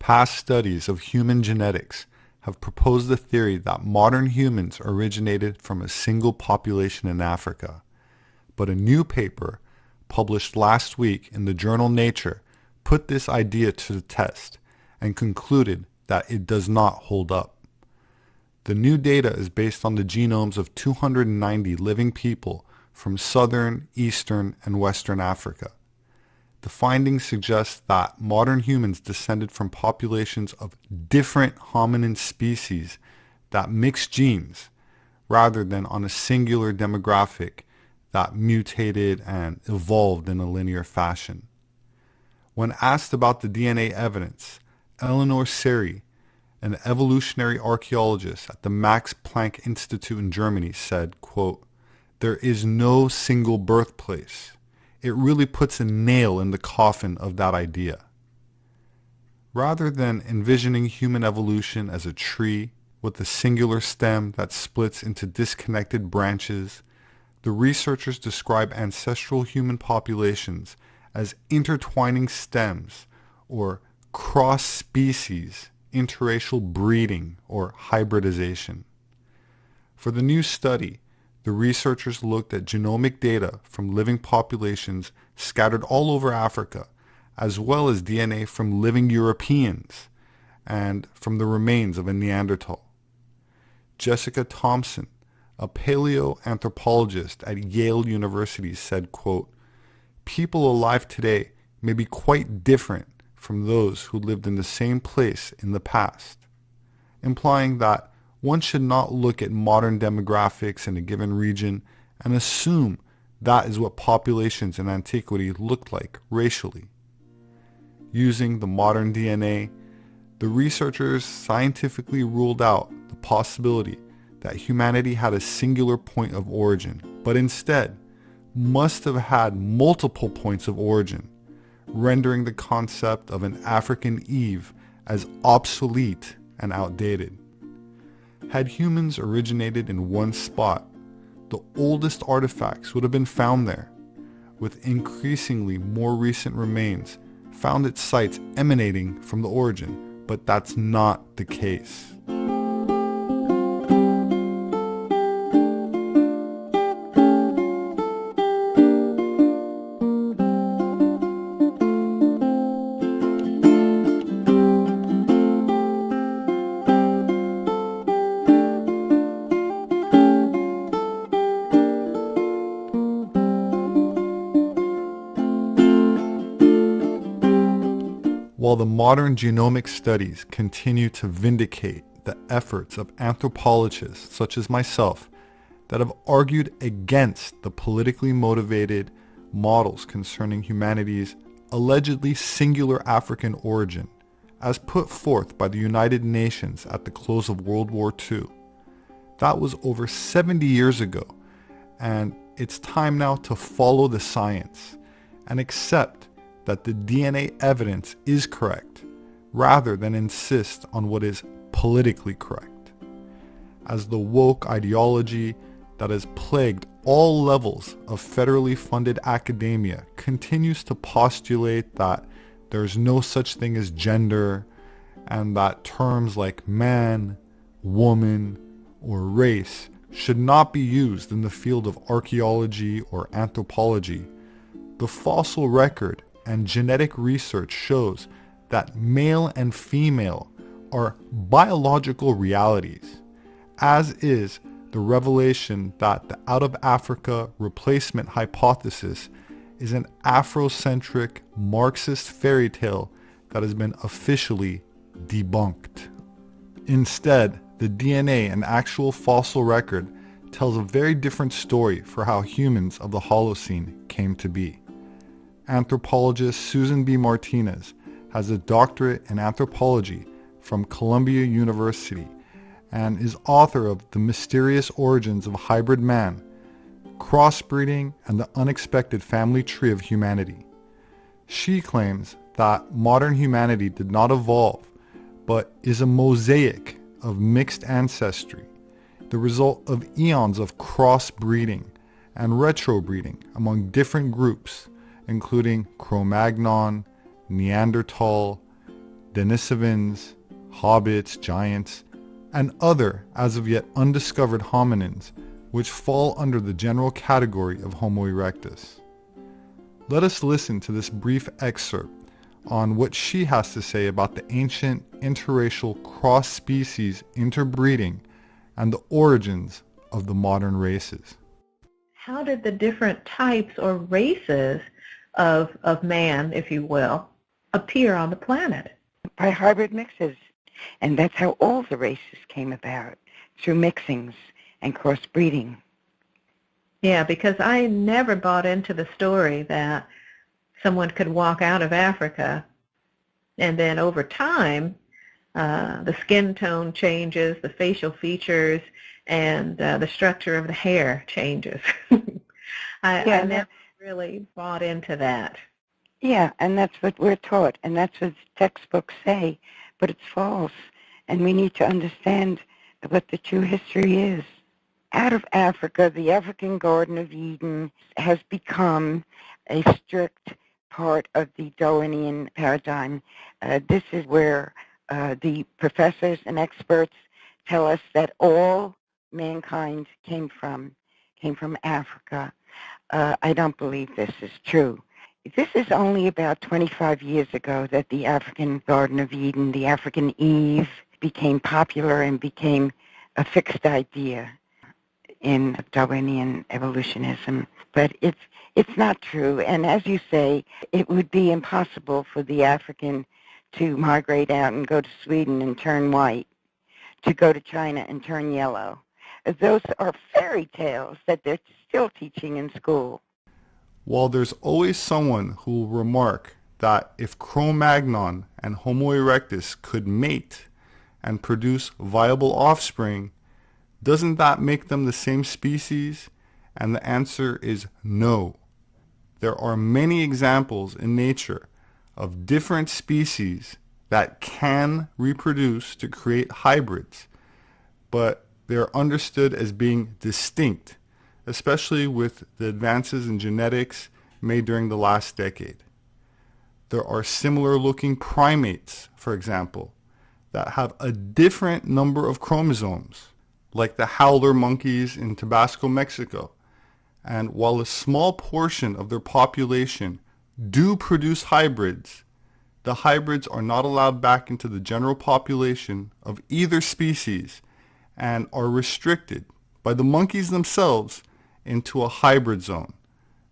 Past studies of human genetics have proposed the theory that modern humans originated from a single population in Africa. But a new paper, published last week in the journal Nature, put this idea to the test and concluded that it does not hold up. The new data is based on the genomes of 290 living people from southern, eastern, and western Africa. The findings suggest that modern humans descended from populations of different hominin species that mix genes rather than on a singular demographic that mutated and evolved in a linear fashion. When asked about the DNA evidence, Eleanor Seri, an evolutionary archaeologist at the Max Planck Institute in Germany, said, quote, "There is no single birthplace. It really puts a nail in the coffin of that idea." Rather than envisioning human evolution as a tree with a singular stem that splits into disconnected branches, the researchers describe ancestral human populations as intertwining stems or cross-species interracial breeding or hybridization. For the new study, the researchers looked at genomic data from living populations scattered all over Africa, as well as DNA from living Europeans and from the remains of a Neanderthal. Jessica Thompson, a paleoanthropologist at Yale University, said, quote, "People alive today may be quite different from those who lived in the same place in the past," implying that one should not look at modern demographics in a given region and assume that is what populations in antiquity looked like racially. Using the modern DNA, the researchers scientifically ruled out the possibility that humanity had a singular point of origin, but instead must have had multiple points of origin, rendering the concept of an African Eve as obsolete and outdated. Had humans originated in one spot, the oldest artifacts would have been found there, with increasingly more recent remains found at sites emanating from the origin, but that's not the case. While the modern genomic studies continue to vindicate the efforts of anthropologists such as myself that have argued against the politically motivated models concerning humanity's allegedly singular African origin, as put forth by the United Nations at the close of World War II. That was over 70 years ago, and it's time now to follow the science and accept that the DNA evidence is correct, rather than insist on what is politically correct. As the woke ideology that has plagued all levels of federally funded academia continues to postulate that there's no such thing as gender, and that terms like man, woman, or race should not be used in the field of archaeology or anthropology, the fossil record and genetic research shows that male and female are biological realities, as is the revelation that the out-of-Africa replacement hypothesis is an Afrocentric Marxist fairy tale that has been officially debunked. Instead, the DNA and actual fossil record tells a very different story for how humans of the Holocene came to be. Anthropologist Susan B. Martinez has a doctorate in anthropology from Columbia University and is author of The Mysterious Origins of Hybrid Man, Crossbreeding and the Unexpected Family Tree of Humanity. She claims that modern humanity did not evolve, but is a mosaic of mixed ancestry, the result of eons of crossbreeding and retrobreeding among different groups, including Cro-Magnon, Neanderthal, Denisovans, hobbits, giants, and other as of yet undiscovered hominins which fall under the general category of Homo erectus. Let us listen to this brief excerpt on what she has to say about the ancient interracial cross-species interbreeding and the origins of the modern races. How did the different types or races of man, if you will, appear on the planet? By hybrid mixes. And that's how all the races came about, through mixings and crossbreeding. Yeah, because I never bought into the story that someone could walk out of Africa and then over time the skin tone changes, the facial features, and the structure of the hair changes. I never really bought into that. Yeah, and that's what we're taught, and that's what textbooks say, but it's false, and we need to understand what the true history is. Out of Africa, the African Garden of Eden has become a strict part of the Darwinian paradigm. This is where the professors and experts tell us that all mankind came from Africa. I don't believe this is true. This is only about 25 years ago that the African Garden of Eden, the African Eve, became popular and became a fixed idea in Darwinian evolutionism. But it's not true. And as you say, it would be impossible for the African to migrate out and go to Sweden and turn white, to go to China and turn yellow. Those are fairy tales that they're still teaching in school. While there's always someone who will remark that if Cro-Magnon and Homo erectus could mate and produce viable offspring, doesn't that make them the same species? And the answer is no. There are many examples in nature of different species that can reproduce to create hybrids, but they're understood as being distinct, especially with the advances in genetics made during the last decade. There are similar looking primates, for example, that have a different number of chromosomes, like the howler monkeys in Tabasco, Mexico. And while a small portion of their population do produce hybrids, the hybrids are not allowed back into the general population of either species and are restricted by the monkeys themselves into a hybrid zone,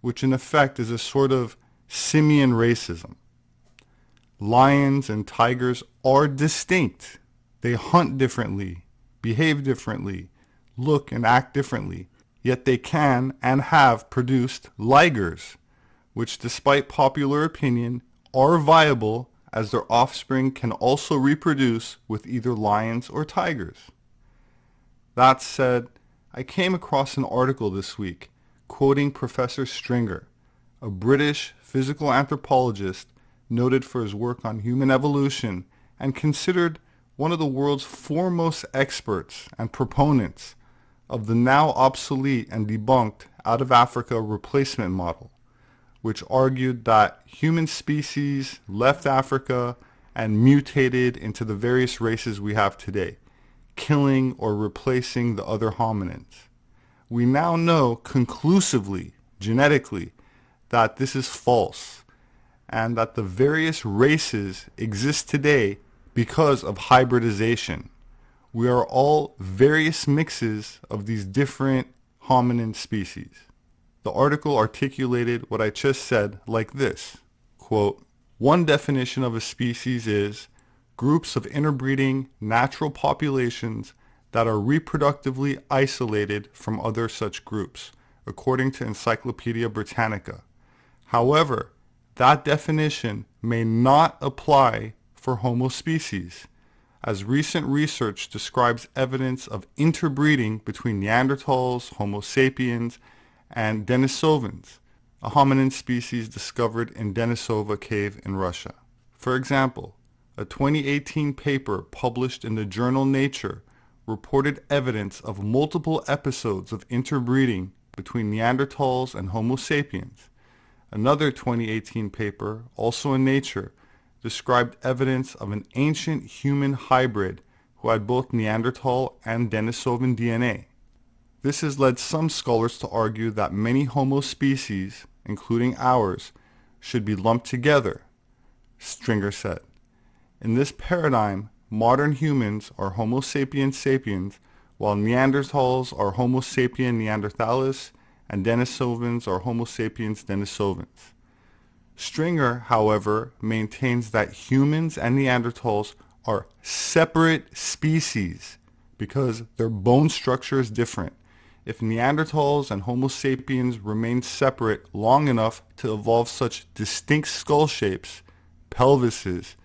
which in effect is a sort of simian racism. Lions and tigers are distinct. They hunt differently, behave differently, look and act differently, yet they can and have produced ligers, which despite popular opinion are viable as their offspring can also reproduce with either lions or tigers. That said, I came across an article this week quoting Professor Stringer, a British physical anthropologist noted for his work on human evolution and considered one of the world's foremost experts and proponents of the now obsolete and debunked out of Africa replacement model, which argued that human species left Africa and mutated into the various races we have today, killing or replacing the other hominins. We now know conclusively, genetically, that this is false, and that the various races exist today because of hybridization. We are all various mixes of these different hominin species. The article articulated what I just said like this, quote, "One definition of a species is groups of interbreeding natural populations that are reproductively isolated from other such groups, according to Encyclopedia Britannica. However, that definition may not apply for Homo species, as recent research describes evidence of interbreeding between Neanderthals, Homo sapiens, and Denisovans, a hominin species discovered in Denisova Cave in Russia. For example, a 2018 paper published in the journal Nature reported evidence of multiple episodes of interbreeding between Neanderthals and Homo sapiens. Another 2018 paper, also in Nature, described evidence of an ancient human hybrid who had both Neanderthal and Denisovan DNA. This has led some scholars to argue that many Homo species, including ours, should be lumped together, Stringer said. In this paradigm, modern humans are Homo sapiens sapiens, while Neanderthals are Homo sapien neanderthalis, and Denisovans are Homo sapiens denisovans. Stringer, however, maintains that humans and Neanderthals are separate species because their bone structure is different. If Neanderthals and Homo sapiens remained separate long enough to evolve such distinct skull shapes, pelvises,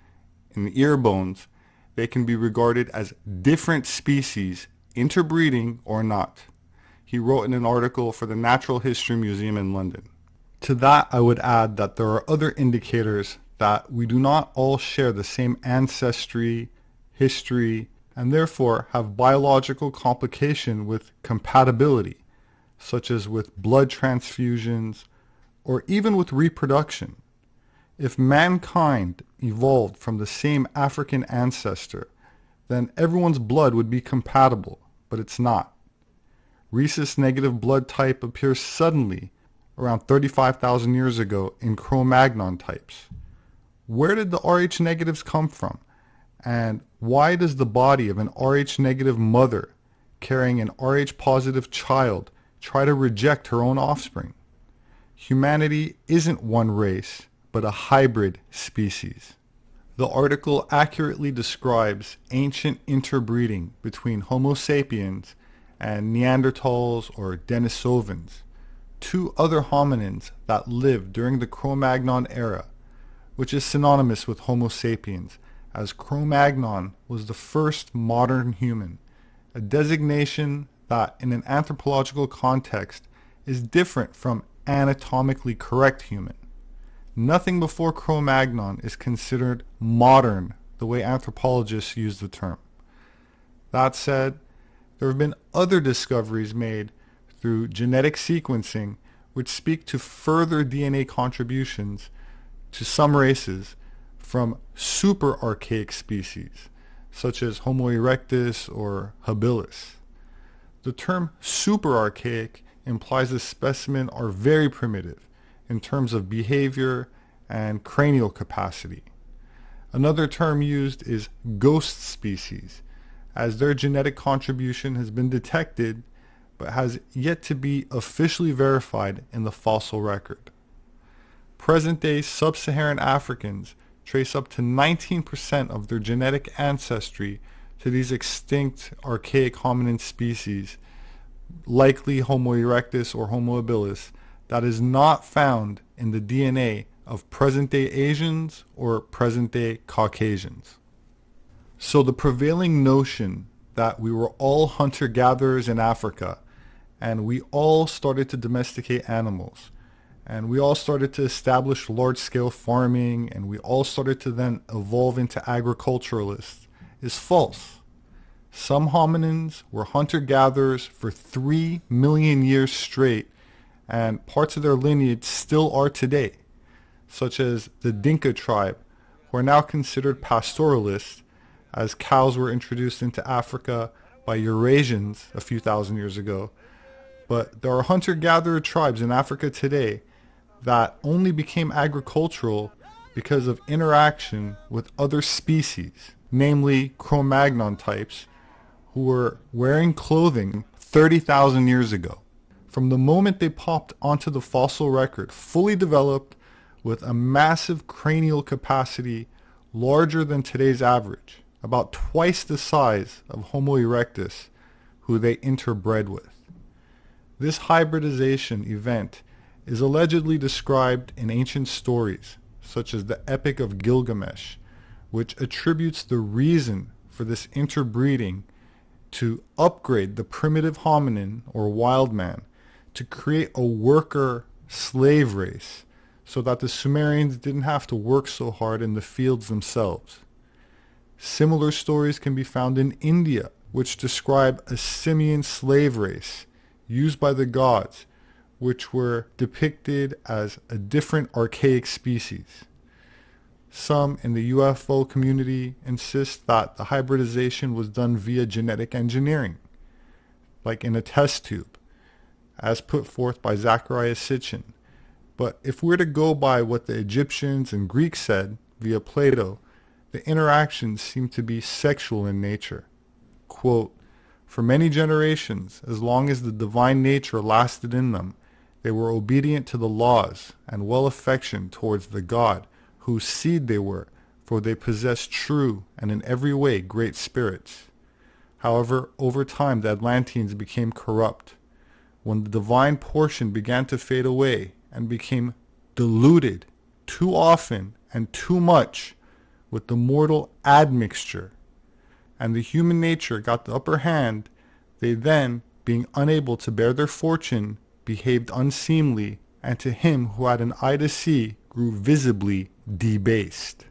and ear bones, they can be regarded as different species, interbreeding or not. He wrote in an article for the Natural History Museum in London. To that, I would add that there are other indicators that we do not all share the same ancestry, history, and therefore have biological complication with compatibility, such as with blood transfusions or even with reproduction. If mankind evolved from the same African ancestor, then everyone's blood would be compatible, but it's not. Rhesus negative blood type appears suddenly around 35,000 years ago in Cro-Magnon types. Where did the Rh negatives come from? And why does the body of an Rh negative mother carrying an Rh positive child try to reject her own offspring? Humanity isn't one race, but a hybrid species. The article accurately describes ancient interbreeding between Homo sapiens and Neanderthals or Denisovans, two other hominins that lived during the Cro-Magnon era, which is synonymous with Homo sapiens, as Cro-Magnon was the first modern human, a designation that in an anthropological context is different from anatomically correct human. Nothing before Cro-Magnon is considered modern the way anthropologists use the term. That said, there have been other discoveries made through genetic sequencing which speak to further DNA contributions to some races from super archaic species, such as Homo erectus or habilis. The term super archaic implies the specimen are very primitive in terms of behavior and cranial capacity. Another term used is ghost species, as their genetic contribution has been detected but has yet to be officially verified in the fossil record. Present-day sub-Saharan Africans trace up to 19% of their genetic ancestry to these extinct archaic hominin species, likely Homo erectus or Homo habilis, that is not found in the DNA of present-day Asians or present-day Caucasians. So the prevailing notion that we were all hunter-gatherers in Africa and we all started to domesticate animals and we all started to establish large-scale farming and we all started to then evolve into agriculturalists is false. Some hominins were hunter-gatherers for 3 million years straight, and parts of their lineage still are today, such as the Dinka tribe, who are now considered pastoralists, as cows were introduced into Africa by Eurasians a few thousand years ago. But there are hunter-gatherer tribes in Africa today that only became agricultural because of interaction with other species, namely Cro-Magnon types, who were wearing clothing 30,000 years ago. From the moment they popped onto the fossil record, fully developed with a massive cranial capacity larger than today's average, about twice the size of Homo erectus, who they interbred with. This hybridization event is allegedly described in ancient stories, such as the Epic of Gilgamesh, which attributes the reason for this interbreeding to upgrade the primitive hominin or wild man to create a worker slave race so that the Sumerians didn't have to work so hard in the fields themselves. Similar stories can be found in India, which describe a simian slave race used by the gods, which were depicted as a different archaic species. Some in the UFO community insist that the hybridization was done via genetic engineering, like in a test tube, as put forth by Zecharia Sitchin. But if we're to go by what the Egyptians and Greeks said via Plato, the interactions seem to be sexual in nature. Quote, "For many generations, as long as the divine nature lasted in them, they were obedient to the laws and well affectioned towards the God whose seed they were, for they possessed true and in every way great spirits. However, over time the Atlanteans became corrupt. When the divine portion began to fade away and became diluted too often and too much with the mortal admixture, and the human nature got the upper hand, they then, being unable to bear their fortune, behaved unseemly, and to him who had an eye to see grew visibly debased."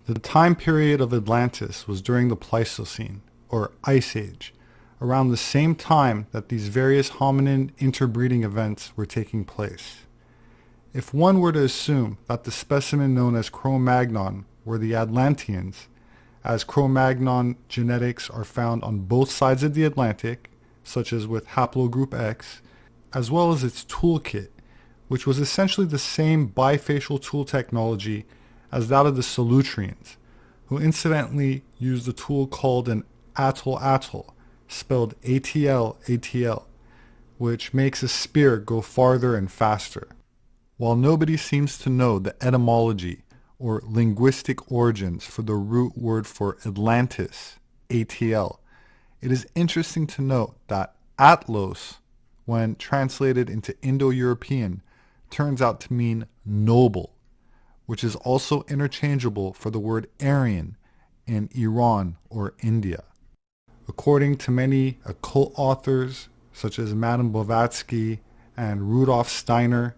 The time period of Atlantis was during the Pleistocene, or Ice Age, around the same time that these various hominin interbreeding events were taking place. If one were to assume that the specimen known as Cro-Magnon were the Atlanteans, as Cro-Magnon genetics are found on both sides of the Atlantic, such as with haplogroup X, as well as its toolkit, which was essentially the same bifacial tool technology as that of the Solutreans, who incidentally used a tool called an atl-atl, spelled ATL-ATL, which makes a spear go farther and faster. While nobody seems to know the etymology or linguistic origins for the root word for Atlantis, ATL, it is interesting to note that Atlos, when translated into Indo-European, turns out to mean noble, which is also interchangeable for the word Aryan in Iran or India. According to many occult authors, such as Madame Blavatsky and Rudolf Steiner,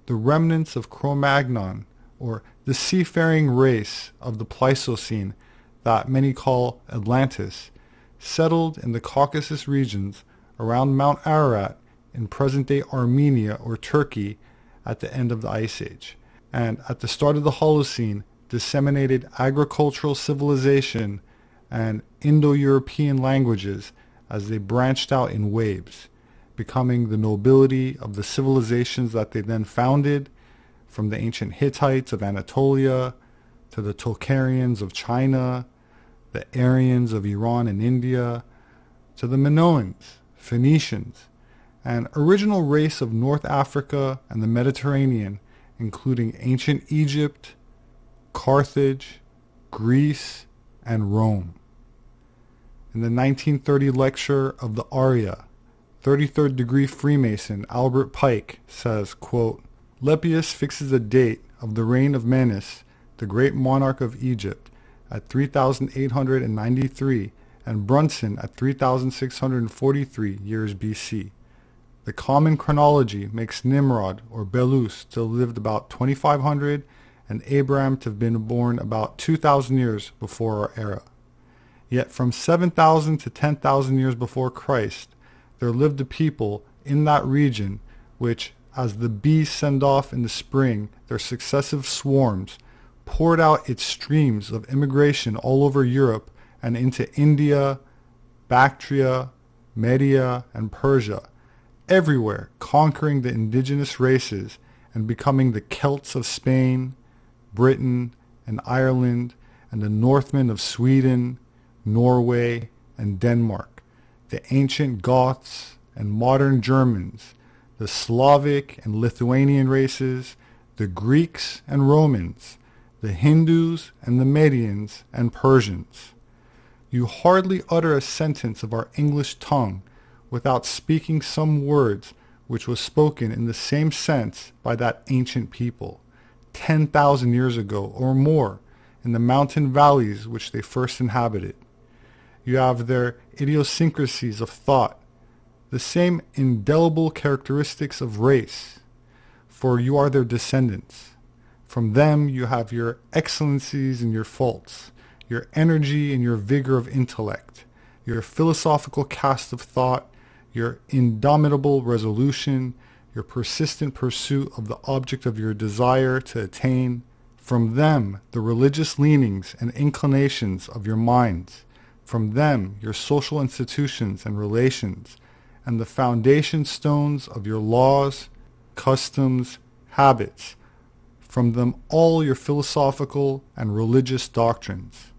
the remnants of Cro-Magnon, or the seafaring race of the Pleistocene that many call Atlantis, settled in the Caucasus regions around Mount Ararat in present-day Armenia or Turkey at the end of the Ice Age, and at the start of the Holocene disseminated agricultural civilization and Indo-European languages as they branched out in waves, becoming the nobility of the civilizations that they then founded, from the ancient Hittites of Anatolia to the Tocharians of China, the Aryans of Iran and India, to the Minoans, Phoenicians, an original race of North Africa and the Mediterranean, including ancient Egypt, Carthage, Greece, and Rome. In the 1930 lecture of the Aria, 33rd degree Freemason Albert Pike says, quote, "Leppius fixes a date of the reign of Menes, the great monarch of Egypt, at 3,893 and Brunson at 3,643 years BC. The common chronology makes Nimrod or Belus to have lived about 2,500 and Abraham to have been born about 2,000 years before our era. Yet from 7,000 to 10,000 years before Christ, there lived a people in that region which, as the bees send off in the spring their successive swarms, poured out its streams of immigration all over Europe and into India, Bactria, Media, and Persia, everywhere conquering the indigenous races and becoming the Celts of Spain, Britain, and Ireland, and the Northmen of Sweden, Norway, and Denmark, the ancient Goths and modern Germans, the Slavic and Lithuanian races, the Greeks and Romans, the Hindus and the Medians and Persians. You hardly utter a sentence of our English tongue without speaking some words which was spoken in the same sense by that ancient people, 10,000 years ago or more, in the mountain valleys which they first inhabited. You have their idiosyncrasies of thought, the same indelible characteristics of race, for you are their descendants. From them you have your excellencies and your faults, your energy and your vigor of intellect, your philosophical cast of thought, your indomitable resolution, your persistent pursuit of the object of your desire to attain, From them, the religious leanings and inclinations of your minds. From them, your social institutions and relations, and the foundation stones of your laws, customs, habits. From them all your philosophical and religious doctrines.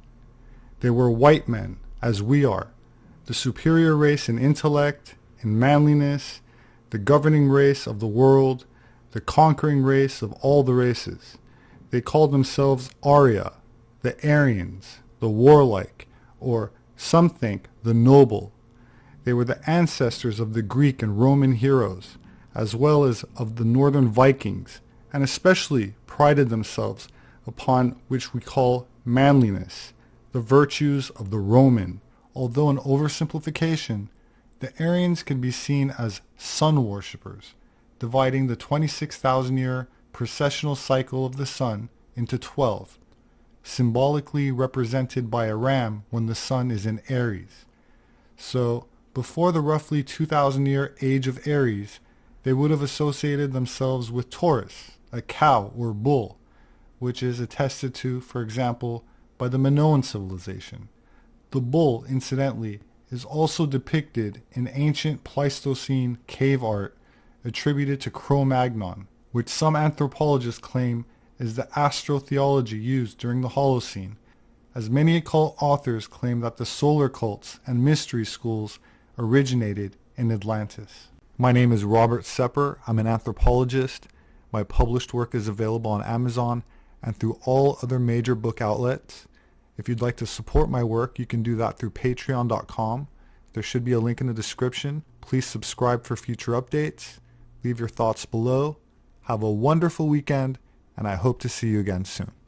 They were white men, as we are, the superior race in intellect, in manliness, the governing race of the world, the conquering race of all the races. They called themselves Arya, the Aryans, the warlike, or some think the noble. They were the ancestors of the Greek and Roman heroes, as well as of the northern Vikings, and especially prided themselves upon which we call manliness, the virtues of the Roman. Although an oversimplification, the Aryans can be seen as sun worshippers, dividing the 26,000-year precessional cycle of the sun into 12, symbolically represented by a ram when the sun is in Aries. So, before the roughly 2,000-year age of Aries, they would have associated themselves with Taurus, a cow or bull, which is attested to, for example, by the Minoan civilization. The bull, incidentally, is also depicted in ancient Pleistocene cave art attributed to Cro-Magnon, which some anthropologists claim is the astrotheology used during the Holocene, as many occult authors claim that the solar cults and mystery schools originated in Atlantis. My name is Robert Sepehr. I'm an anthropologist. My published work is available on Amazon and through all other major book outlets. If you'd like to support my work, you can do that through patreon.com. There should be a link in the description. Please subscribe for future updates. Leave your thoughts below. Have a wonderful weekend, and I hope to see you again soon.